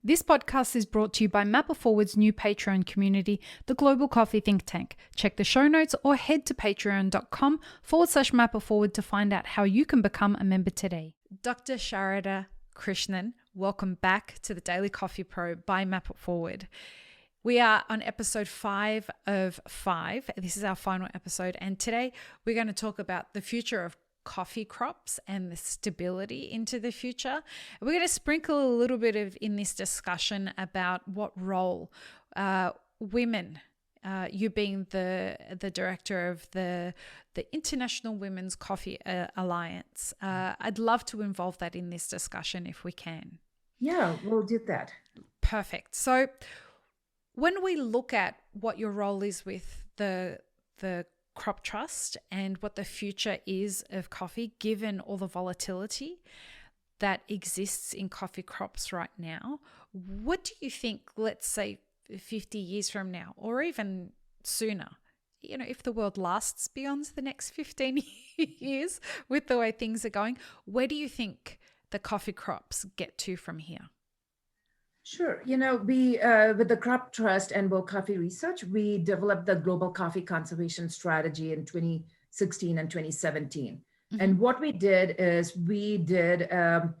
This podcast is brought to you by Mapper Forward's new Patreon community, the Global Coffee Think Tank. Check the show notes or head to patreon.com/mapperforward to find out how you can become a member today. Dr. Sarada Krishnan, welcome back to the Daily Coffee Pro by Mapper Forward. We are on episode 5 of 5. This is our final episode, and today we're going to talk about the future of coffee crops and the stability into the future. We're going to sprinkle a little bit of in this discussion about what role women, you being the director of the International Women's Coffee Alliance. I'd love to involve that in this discussion if we can. Yeah, we'll do that. Perfect. So when we look at what your role is with the Crop Trust and what the future is of coffee, given all the volatility that exists in coffee crops right now, what do you think, let's say 50 years from now, or even sooner, if the world lasts beyond the next 15 years with the way things are going, where do you think the coffee crops get to from here? Sure. We with the Crop Trust and World Coffee Research, we developed the Global Coffee Conservation Strategy in 2016 and 2017. Mm-hmm. And what we did is we did a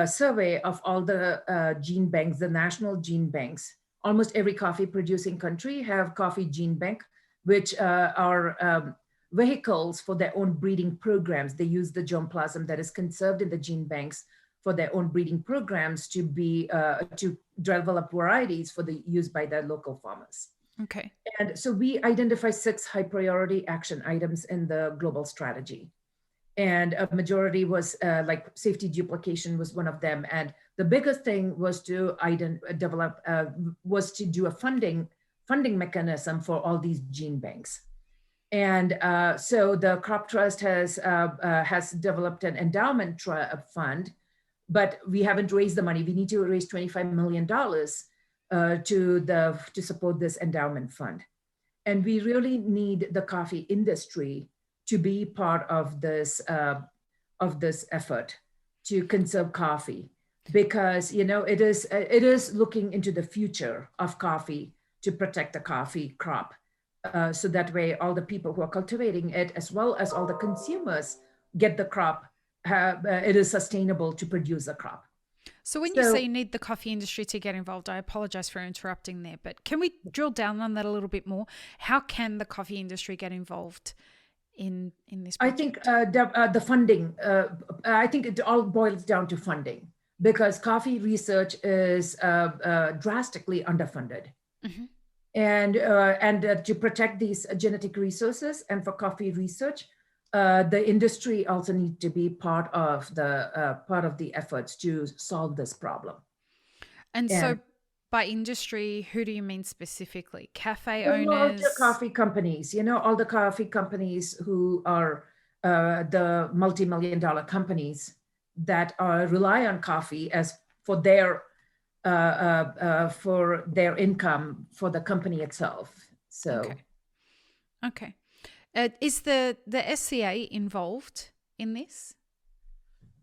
survey of all the gene banks, the national gene banks. Almost every coffee producing country have coffee gene bank, which are vehicles for their own breeding programs. They use the germplasm that is conserved in the gene banks for their own breeding programs to develop varieties for the use by their local farmers. Okay. And so we identify 6 high priority action items in the global strategy. And a majority was like safety duplication was one of them. And the biggest thing was to do a funding mechanism for all these gene banks. And so the Crop Trust has developed an endowment fund, but we haven't raised the money. We need to raise $25 million to support this endowment fund. And we really need the coffee industry to be part of this effort to conserve coffee, because it is looking into the future of coffee to protect the coffee crop. So that way all the people who are cultivating it, as well as all the consumers, get the crop. It is sustainable to produce a crop. So when you say you need the coffee industry to get involved, I apologize for interrupting there, but can we drill down on that a little bit more? How can the coffee industry get involved in this project? I think the funding, I think it all boils down to funding, because coffee research is drastically underfunded. Mm-hmm. And to protect these genetic resources and for coffee research, the industry also needs to be part of the efforts to solve this problem. And so by industry, who do you mean specifically? Cafe owners? All the coffee companies, all the coffee companies who are the multi-million-dollar companies that rely on coffee as for their income for the company itself. So, okay. Is the SCA involved in this?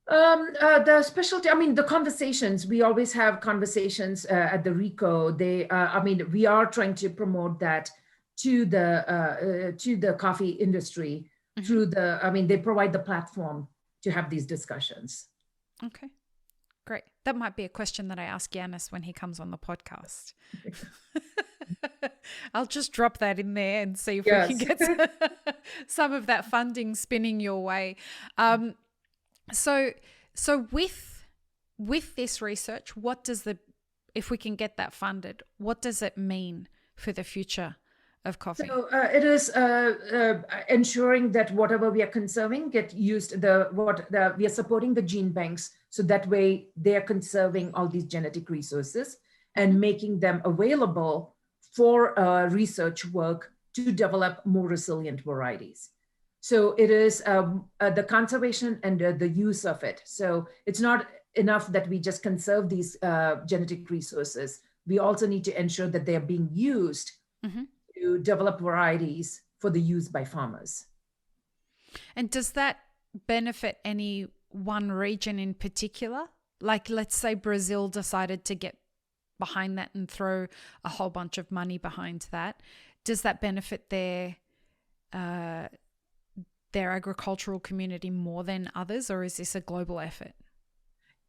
The specialty, the conversations, we always have conversations at the RICO. We are trying to promote that to the coffee industry. Mm-hmm. Through they provide the platform to have these discussions. Okay, great. That might be a question that I ask Yanis when he comes on the podcast. I'll just drop that in there and see if we can get some of that funding spinning your way. So with this research, if we can get that funded, what does it mean for the future of coffee? So it is ensuring that whatever we are conserving get used. We are supporting the gene banks, so that way they are conserving all these genetic resources and making them available for research work to develop more resilient varieties. So it is the conservation and the use of it. So it's not enough that we just conserve these genetic resources. We also need to ensure that they are being used to develop varieties for the use by farmers. And does that benefit any one region in particular? Like, let's say Brazil decided to get behind that and throw a whole bunch of money behind that, does that benefit their agricultural community more than others, or is this a global effort?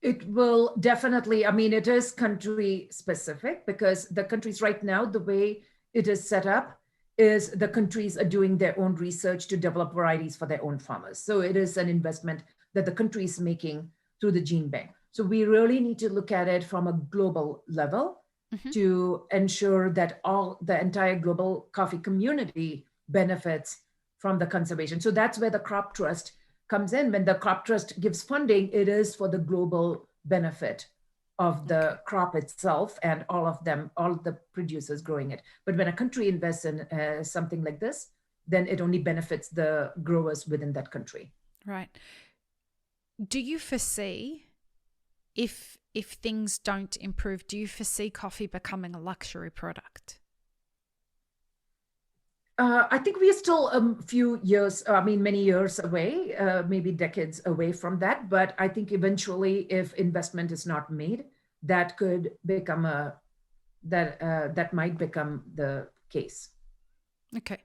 It will definitely, I mean, it is country specific because the countries right now, the way it is set up is the countries are doing their own research to develop varieties for their own farmers. So it is an investment that the country is making through the gene bank. So we really need to look at it from a global level to ensure that the entire global coffee community benefits from the conservation. So that's where the crop trust comes in. When the crop trust gives funding, it is for the global benefit of the crop itself and all the producers growing it. But when a country invests in something like this, then it only benefits the growers within that country. Right. Do you foresee, if things don't improve, do you foresee coffee becoming a luxury product? I think we are still a few years, many years away, maybe decades away from that. But I think eventually, if investment is not made, that could become that might become the case. Okay.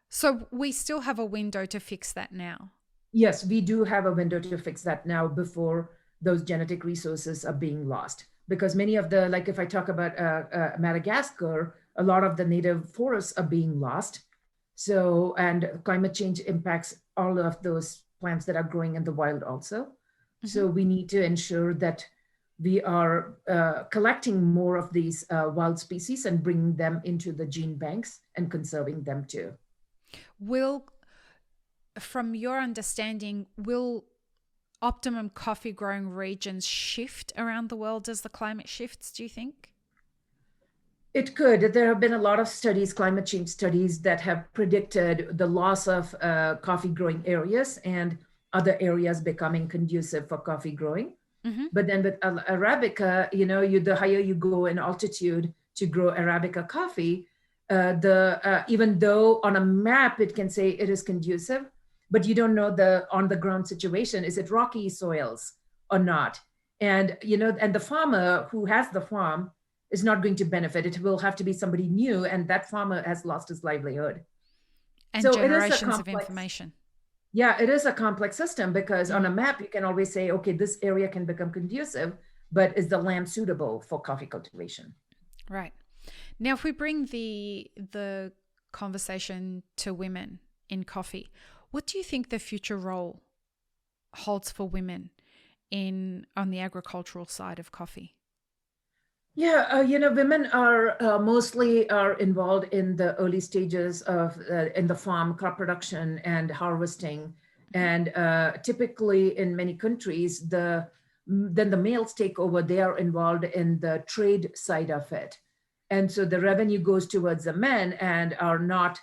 So we still have a window to fix that now. Yes, we do have a window to fix that now before those genetic resources are being lost. Because many of the, like if I talk about Madagascar, a lot of the native forests are being lost. So, and climate change impacts all of those plants that are growing in the wild also. So we need to ensure that we are collecting more of these wild species and bringing them into the gene banks and conserving them too. From your understanding, will optimum coffee growing regions shift around the world as the climate shifts, do you think? It could. There have been a lot of studies, climate change studies, that have predicted the loss of coffee growing areas and other areas becoming conducive for coffee growing. But then with Arabica, the higher you go in altitude to grow Arabica coffee, even though on a map it can say it is conducive, but you don't know the on the ground situation. Is it rocky soils or not? And and the farmer who has the farm is not going to benefit. It will have to be somebody new, and that farmer has lost his livelihood. And so generations of information. Yeah, it is a complex system because on a map, you can always say, okay, this area can become conducive, but is the land suitable for coffee cultivation? Right. Now, if we bring the conversation to women in coffee, what do you think the future role holds for women on the agricultural side of coffee? Yeah, women are mostly involved in the early stages of in the farm crop production and harvesting, and typically in many countries, then the males take over. They are involved in the trade side of it, and so the revenue goes towards the men and are not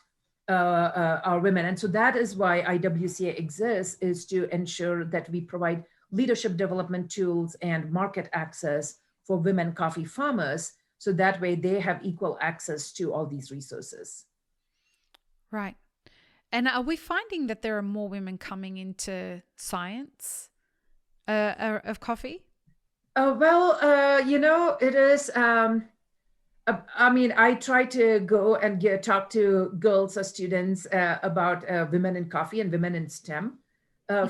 our women. And so that is why IWCA exists, is to ensure that we provide leadership development tools and market access for women coffee farmers, so that way they have equal access to all these resources. Right. And are we finding that there are more women coming into science of coffee? It is, I try to go and talk to girls or students about women in coffee and women in STEM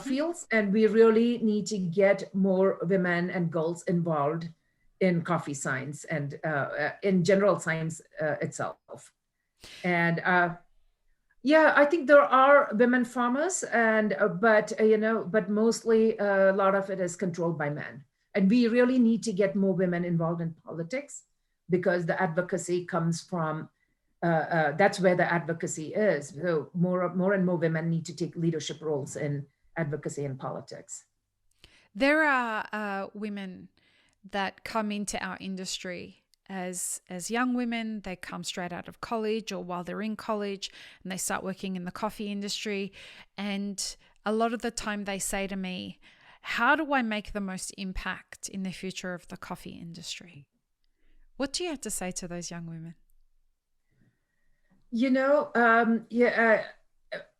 fields. And we really need to get more women and girls involved in coffee science and in general science itself. And I think there are women farmers, and but mostly a lot of it is controlled by men. And we really need to get more women involved in politics, because the advocacy comes from that's where the advocacy is. So more and more women need to take leadership roles in advocacy and politics. There are women that come into our industry as young women. They come straight out of college or while they're in college, and they start working in the coffee industry. And a lot of the time they say to me, how do I make the most impact in the future of the coffee industry? What do you have to say to those young women?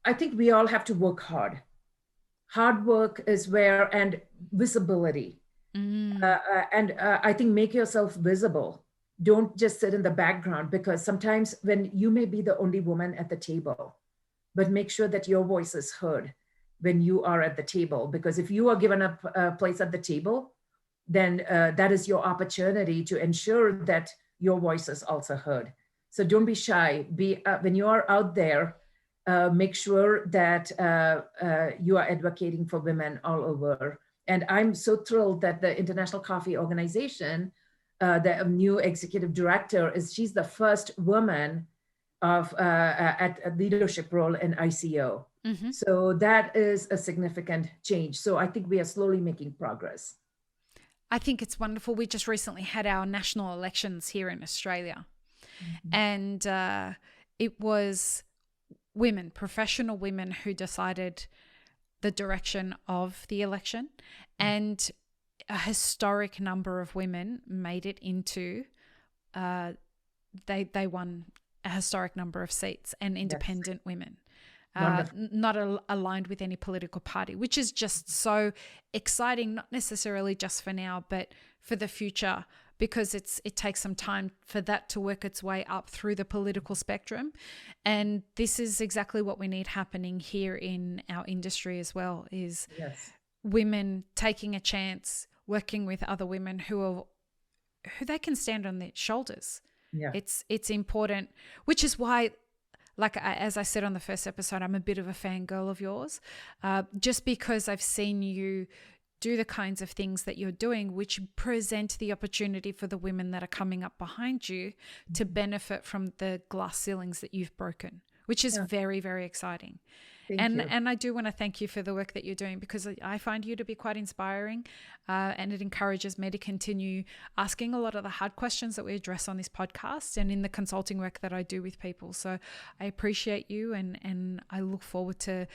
I think we all have to work hard. Hard work is where, and visibility. And I think make yourself visible don't just sit in the background, because sometimes when you may be the only woman at the table, but make sure that your voice is heard when you are at the table. Because if you are given a place at the table, then that is your opportunity to ensure that your voice is also heard. So don't be shy. When you are out there, make sure that you are advocating for women all over. And I'm so thrilled that the International Coffee Organization, the new executive director, she's the first woman at a leadership role in ICO. Mm-hmm. So that is a significant change. So I think we are slowly making progress. I think it's wonderful. We just recently had our national elections here in Australia. Mm-hmm. And it was women, professional women, who decided the direction of the election. Mm-hmm. And a historic number of women made it into, they won a historic number of seats, and independent women. Not aligned with any political party, which is just so exciting, not necessarily just for now, but for the future, because it takes some time for that to work its way up through the political spectrum. And this is exactly what we need happening here in our industry as well, is women taking a chance, working with other women who they can stand on their shoulders. Yeah. It's important, which is why, as I said on the first episode, I'm a bit of a fangirl of yours, just because I've seen you do the kinds of things that you're doing, which present the opportunity for the women that are coming up behind you to benefit from the glass ceilings that you've broken, which is very, very exciting. And I do want to thank you for the work that you're doing, because I find you to be quite inspiring, and it encourages me to continue asking a lot of the hard questions that we address on this podcast and in the consulting work that I do with people. So I appreciate you, and I look forward to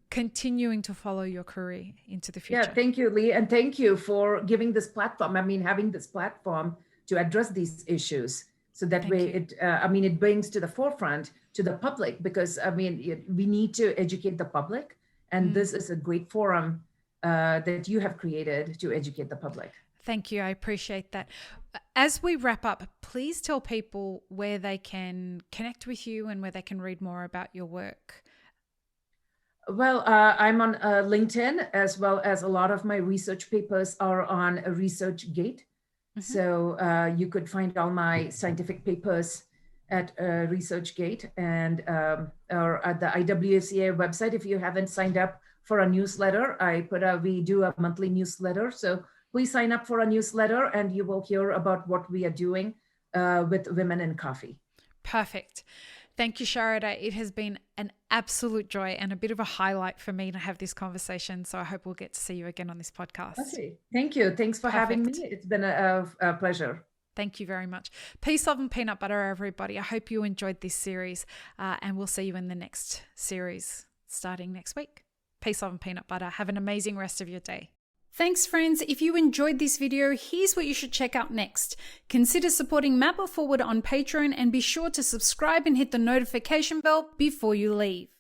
continuing to follow your career into the future. Yeah, thank you, Lee. And thank you for giving this platform. I mean, having this platform to address these issues. So that way it brings to the forefront to the public, because we need to educate the public, and this is a great forum that you have created to educate the public. Thank you. I appreciate that. As we wrap up, please tell people where they can connect with you and where they can read more about your work. Well, I'm on LinkedIn, as well as a lot of my research papers are on ResearchGate. Mm-hmm. So you could find all my scientific papers at ResearchGate, and or at the IWCA website. If you haven't signed up for a newsletter, we do a monthly newsletter. So please sign up for a newsletter, and you will hear about what we are doing with women in coffee. Perfect. Thank you, Sarada. It has been an absolute joy and a bit of a highlight for me to have this conversation. So I hope we'll get to see you again on this podcast. Okay. Thank you. Thanks for having me. It's been a pleasure. Thank you very much. Peace, love, and peanut butter, everybody. I hope you enjoyed this series, and we'll see you in the next series starting next week. Peace, love, and peanut butter. Have an amazing rest of your day. Thanks, friends. If you enjoyed this video, here's what you should check out next. Consider supporting Map It Forward on Patreon, and be sure to subscribe and hit the notification bell before you leave.